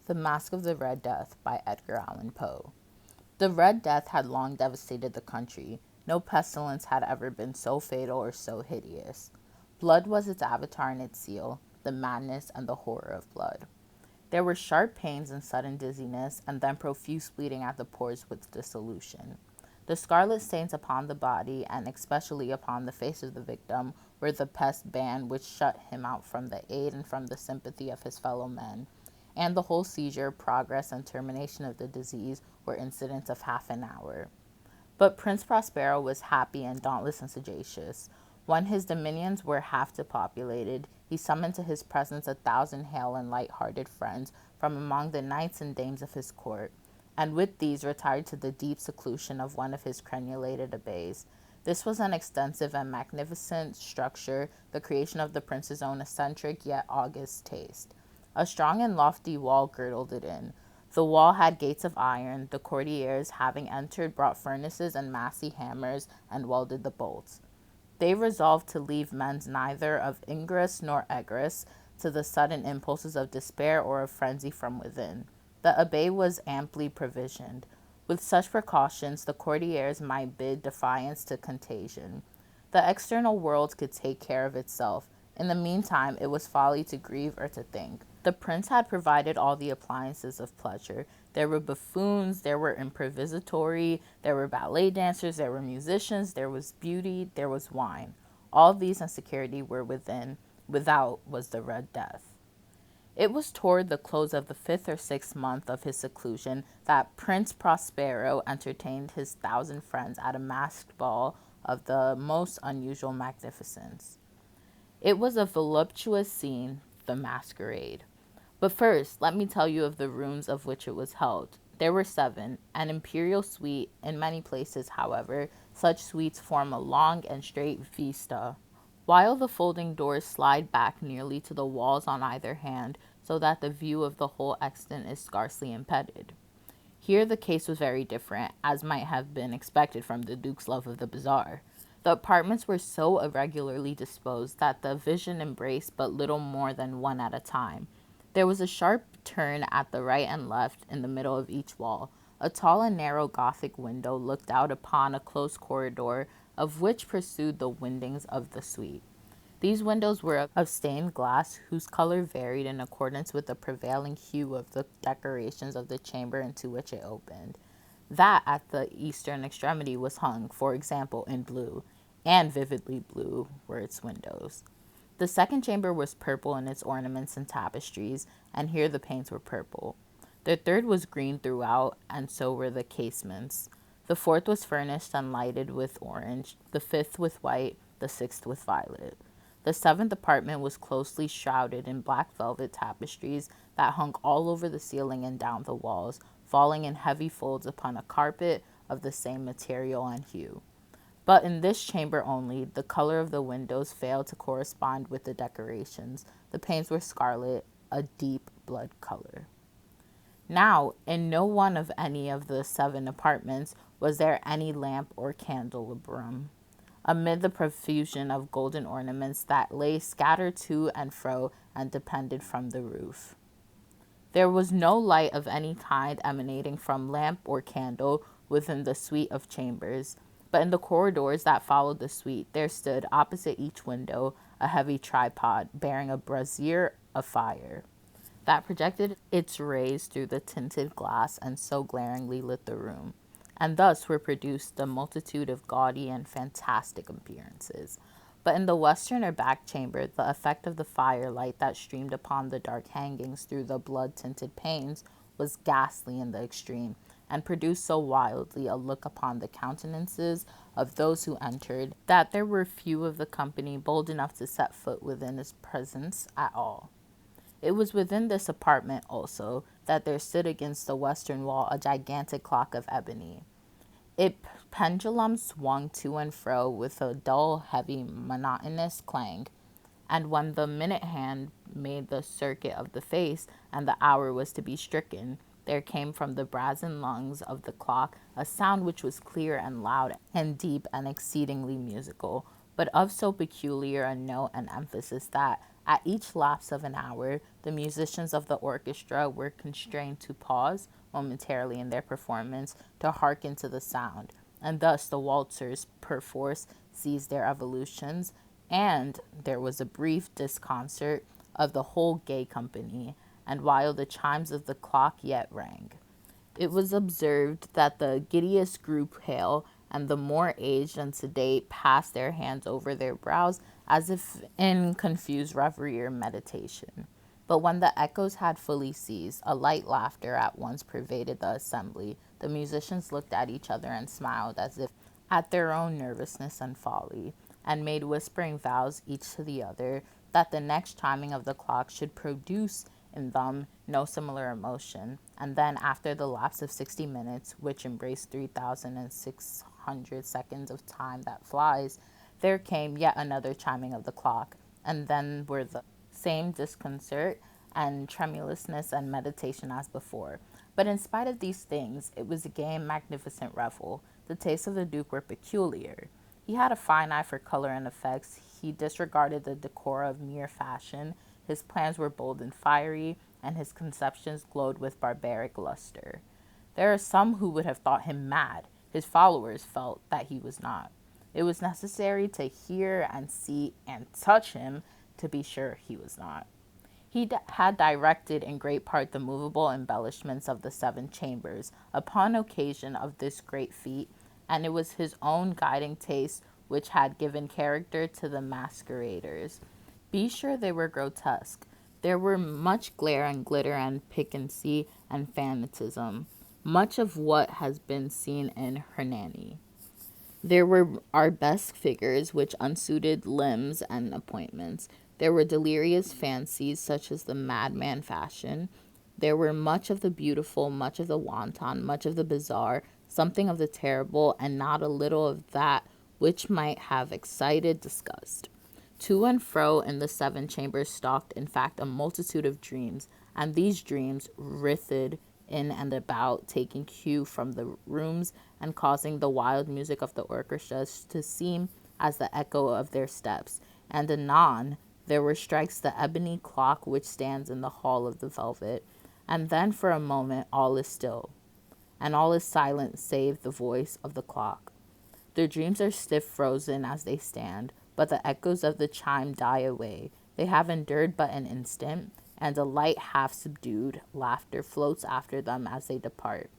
The Masque of the Red Death by Edgar Allan Poe. The Red Death had long devastated the country. No pestilence had ever been so fatal or so hideous. Blood was its avatar and its seal, the madness and the horror of blood. There were sharp pains and sudden dizziness, and then profuse bleeding at the pores with dissolution. The scarlet stains upon the body, and especially upon the face of the victim, were the pest ban which shut him out from the aid and from the sympathy of his fellow men, and the whole seizure, progress, and termination of the disease were incidents of half an hour. But Prince Prospero was happy and dauntless and sagacious. When his dominions were half depopulated, he summoned to his presence 1,000 hale and light-hearted friends from among the knights and dames of his court, and with these retired to the deep seclusion of one of his crenulated abbeys. This was an extensive and magnificent structure, the creation of the prince's own eccentric yet august taste. A strong and lofty wall girdled it in. The wall had gates of iron. The courtiers, having entered, brought furnaces and massy hammers and welded the bolts. They resolved to leave men neither of ingress nor egress to the sudden impulses of despair or of frenzy from within. The abbey was amply provisioned. With such precautions, the courtiers might bid defiance to contagion. The external world could take care of itself. In the meantime, it was folly to grieve or to think. The prince had provided all the appliances of pleasure. There were buffoons, there were improvisatori, there were ballet dancers, there were musicians, there was beauty, there was wine. All these and security were within. Without was the Red Death. It was toward the close of the 5th or 6th month of his seclusion that Prince Prospero entertained his 1,000 friends at a masked ball of the most unusual magnificence. It was a voluptuous scene, the masquerade. But first, let me tell you of the rooms of which it was held. There were 7, an imperial suite. In many places, however, such suites form a long and straight vista, while the folding doors slide back nearly to the walls on either hand, so that the view of the whole extent is scarcely impeded. Here the case was very different, as might have been expected from the Duke's love of the bizarre. The apartments were so irregularly disposed that the vision embraced but little more than one at a time. There was a sharp turn at the right and left in the middle of each wall. A tall and narrow Gothic window looked out upon a close corridor, of which pursued the windings of the suite. These windows were of stained glass, whose color varied in accordance with the prevailing hue of the decorations of the chamber into which it opened. That at the eastern extremity was hung, for example, in blue, and vividly blue were its windows. The second chamber was purple in its ornaments and tapestries, and here the panes were purple. The third was green throughout, and so were the casements. The fourth was furnished and lighted with orange, the fifth with white, the sixth with violet. The 7th apartment was closely shrouded in black velvet tapestries that hung all over the ceiling and down the walls, falling in heavy folds upon a carpet of the same material and hue. But in this chamber only, the color of the windows failed to correspond with the decorations. The panes were scarlet, a deep blood color. Now, in no one of any of the 7 apartments was there any lamp or candelabrum. Amid the profusion of golden ornaments that lay scattered to and fro and depended from the roof, there was no light of any kind emanating from lamp or candle within the suite of chambers, but in the corridors that followed the suite there stood, opposite each window, a heavy tripod bearing a brazier of fire that projected its rays through the tinted glass and so glaringly lit the room. And thus were produced a multitude of gaudy and fantastic appearances. But in the western or back chamber, the effect of the firelight that streamed upon the dark hangings through the blood-tinted panes was ghastly in the extreme, and produced so wildly a look upon the countenances of those who entered, that there were few of the company bold enough to set foot within its presence at all. It was within this apartment, also, that there stood against the western wall a gigantic clock of ebony. Its pendulum swung to and fro with a dull, heavy, monotonous clang, and when the minute hand made the circuit of the face and the hour was to be stricken, there came from the brazen lungs of the clock a sound which was clear and loud and deep and exceedingly musical, but of so peculiar a note and emphasis that, At each lapse of an hour, the musicians of the orchestra were constrained to pause momentarily in their performance to hearken to the sound, and thus the waltzers perforce ceased their evolutions, and there was a brief disconcert of the whole gay company, and while the chimes of the clock yet rang. It was observed that the giddiest grew pale, and the more aged and sedate passed their hands over their brows as if in confused reverie or meditation. But when the echoes had fully ceased, a light laughter at once pervaded the assembly. The musicians looked at each other and smiled as if at their own nervousness and folly, and made whispering vows each to the other that the next chiming of the clock should produce in them no similar emotion. And then, after the lapse of 60 minutes, which embraced 3,600 seconds of time that flies, there came yet another chiming of the clock, and then were the same disconcert and tremulousness and meditation as before. But in spite of these things, it was a gay and magnificent revel. The tastes of the Duke were peculiar. He had a fine eye for color and effects. He disregarded the decor of mere fashion. His plans were bold and fiery, and his conceptions glowed with barbaric luster. There are some who would have thought him mad. His followers felt that he was not. It was necessary to hear and see and touch him to be sure he was not. He had directed in great part the movable embellishments of the seven chambers upon occasion of this great feat, and it was his own guiding taste which had given character to the masqueraders. Be sure they were grotesque. There were much glare and glitter and piquancy and fanatism, much of what has been seen in Hernani. There were arabesque figures which unsuited limbs and appointments. There were delirious fancies such as the madman fashion. There were much of the beautiful, much of the wanton, much of the bizarre, something of the terrible, and not a little of that which might have excited disgust. To and fro in the seven chambers stalked, in fact, a multitude of dreams, and these dreams writhed in and about, taking cue from the rooms and causing the wild music of the orchestras to seem as the echo of their steps. And anon there were strikes the ebony clock which stands in the hall of the velvet, and then for a moment all is still, and all is silent save the voice of the clock. Their dreams are stiff frozen as they stand, but the echoes of the chime die away. They have endured but an instant, and a light half-subdued laughter floats after them as they depart.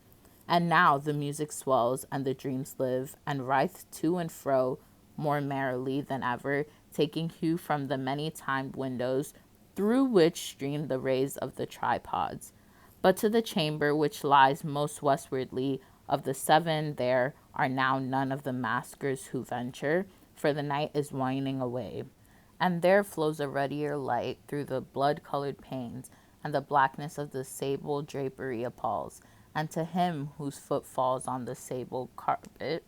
And now the music swells, and the dreams live, and writhe to and fro more merrily than ever, taking hue from the many-timed windows through which stream the rays of the tripods. But to the chamber which lies most westwardly of the seven there are now none of the maskers who venture, for the night is waning away, and there flows a ruddier light through the blood-colored panes, and the blackness of the sable drapery appalls. And to him whose foot falls on the sable carpet,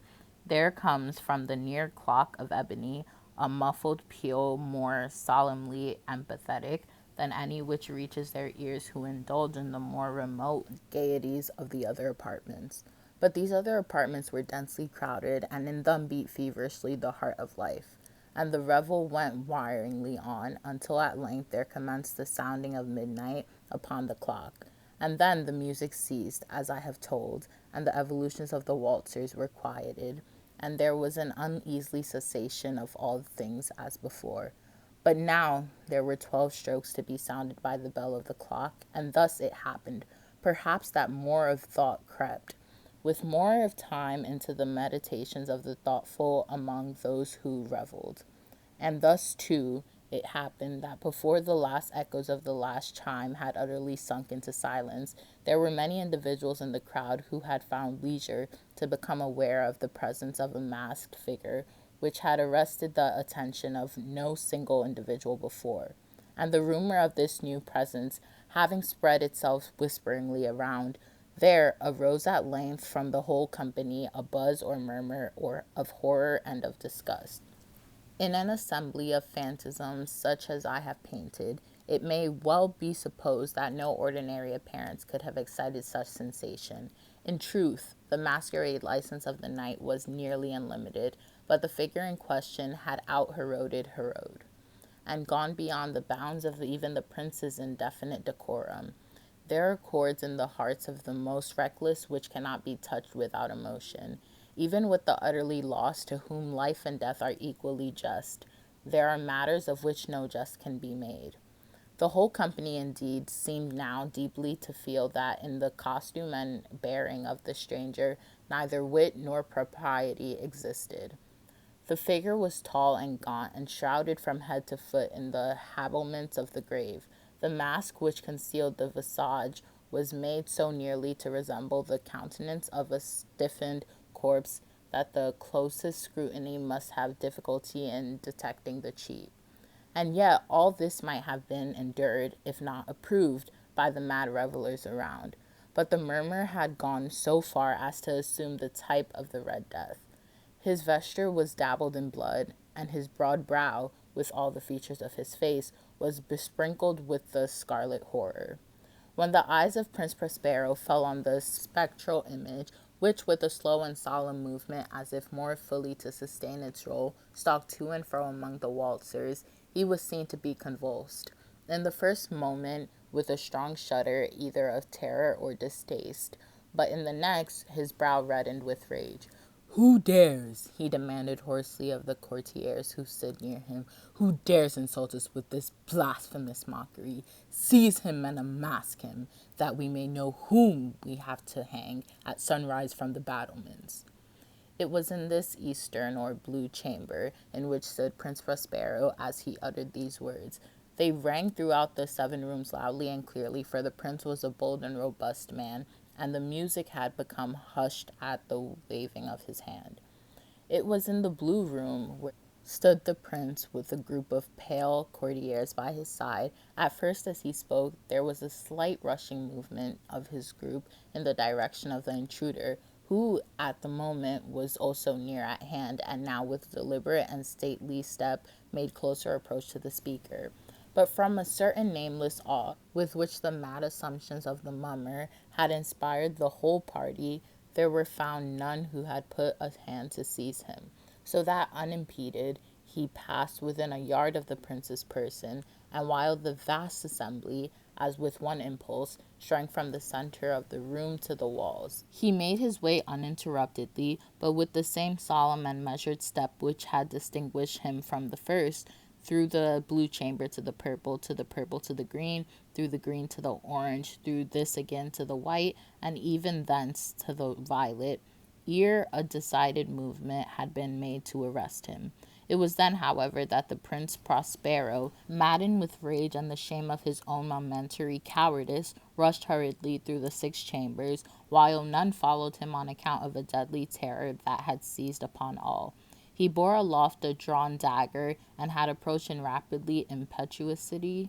there comes from the near clock of ebony a muffled peal more solemnly empathetic than any which reaches their ears who indulge in the more remote gaieties of the other apartments. But these other apartments were densely crowded, and in them beat feverishly the heart of life. And the revel went wiringly on until at length there commenced the sounding of midnight upon the clock. And then the music ceased, as I have told, and the evolutions of the waltzers were quieted, and there was an uneasy cessation of all things as before. But now there were 12 strokes to be sounded by the bell of the clock, and thus it happened, perhaps, that more of thought crept, with more of time, into the meditations of the thoughtful among those who revelled. And thus, too, it happened that before the last echoes of the last chime had utterly sunk into silence, there were many individuals in the crowd who had found leisure to become aware of the presence of a masked figure which had arrested the attention of no single individual before. And the rumor of this new presence having spread itself whisperingly around, there arose at length from the whole company a buzz or murmur or of horror and of disgust. In an assembly of phantasms such as I have painted, it may well be supposed that no ordinary appearance could have excited such sensation. In truth, the masquerade license of the night was nearly unlimited, but the figure in question had out-Heroded Herod. and gone beyond the bounds of even the prince's indefinite decorum. There are chords in the hearts of the most reckless which cannot be touched without emotion. Even with the utterly lost, to whom life and death are equally just, there are matters of which no jest can be made. The whole company, indeed, seemed now deeply to feel that in the costume and bearing of the stranger neither wit nor propriety existed. The figure was tall and gaunt, and shrouded from head to foot in the habiliments of the grave. The mask which concealed the visage was made so nearly to resemble the countenance of a stiffened corpse that the closest scrutiny must have difficulty in detecting the cheat. And yet all this might have been endured, if not approved, by the mad revellers around. But the murmur had gone so far as to assume the type of the Red Death. His vesture was dabbled in blood, and his broad brow, with all the features of his face, was besprinkled with the scarlet horror. When the eyes of Prince Prospero fell on the spectral image, which with a slow and solemn movement, as if more fully to sustain its role, stalked to and fro among the waltzers, he was seen to be convulsed. In the first moment, with a strong shudder, either of terror or distaste, but in the next, his brow reddened with rage. "Who dares," he demanded hoarsely of the courtiers who stood near him, "who dares insult us with this blasphemous mockery? Seize him and unmask him, that we may know whom we have to hang at sunrise from the battlements." It was in this eastern or blue chamber in which stood Prince Prospero as he uttered these words. They rang throughout the 7 rooms loudly and clearly, for the prince was a bold and robust man, and the music had become hushed at the waving of his hand. It was in the blue room where stood the prince with a group of pale courtiers by his side. At first, as he spoke, there was a slight rushing movement of his group in the direction of the intruder, who at the moment was also near at hand, and now with deliberate and stately step made closer approach to the speaker. But from a certain nameless awe with which the mad assumptions of the mummer had inspired the whole party, there were found none who had put a hand to seize him, so that unimpeded he passed within a yard of the prince's person, and while the vast assembly, as with one impulse, shrank from the center of the room to the walls, he made his way uninterruptedly, but with the same solemn and measured step which had distinguished him from the first, through the blue chamber to the purple, to the purple to the green, through the green to the orange, through this again to the white, and even thence to the violet, ere a decided movement had been made to arrest him. It was then, however, that the Prince Prospero, maddened with rage and the shame of his own momentary cowardice, rushed hurriedly through the 6 chambers, while none followed him on account of a deadly terror that had seized upon all. He bore aloft a drawn dagger, and had approached in rapidly impetuosity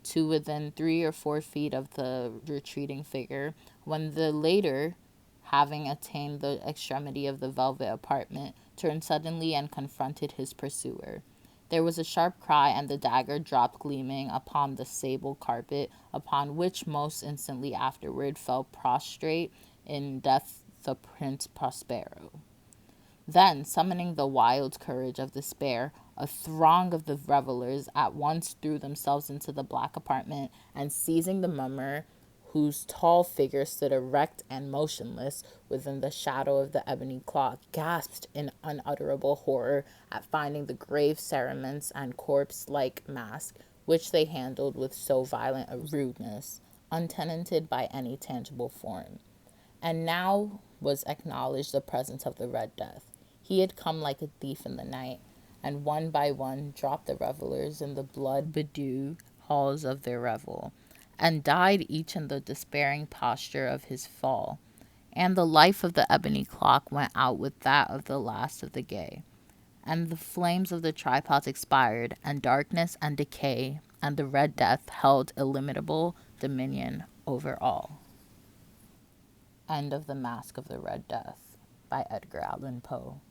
to within 3 or 4 feet of the retreating figure, when the latter, having attained the extremity of the velvet apartment, turned suddenly and confronted his pursuer. There was a sharp cry, and the dagger dropped gleaming upon the sable carpet, upon which most instantly afterward fell prostrate in death the Prince Prospero. Then, summoning the wild courage of despair, a throng of the revellers at once threw themselves into the black apartment, and seizing the mummer, whose tall figure stood erect and motionless within the shadow of the ebony clock, gasped in unutterable horror at finding the grave cerements and corpse-like mask, which they handled with so violent a rudeness, untenanted by any tangible form. And now was acknowledged the presence of the Red Death. He had come like a thief in the night, and one by one dropped the revellers in the blood-bedewed halls of their revel, and died each in the despairing posture of his fall. And the life of the ebony clock went out with that of the last of the gay, and the flames of the tripods expired, and darkness and decay and the Red Death held illimitable dominion over all. End of The Masque of the Red Death by Edgar Allan Poe.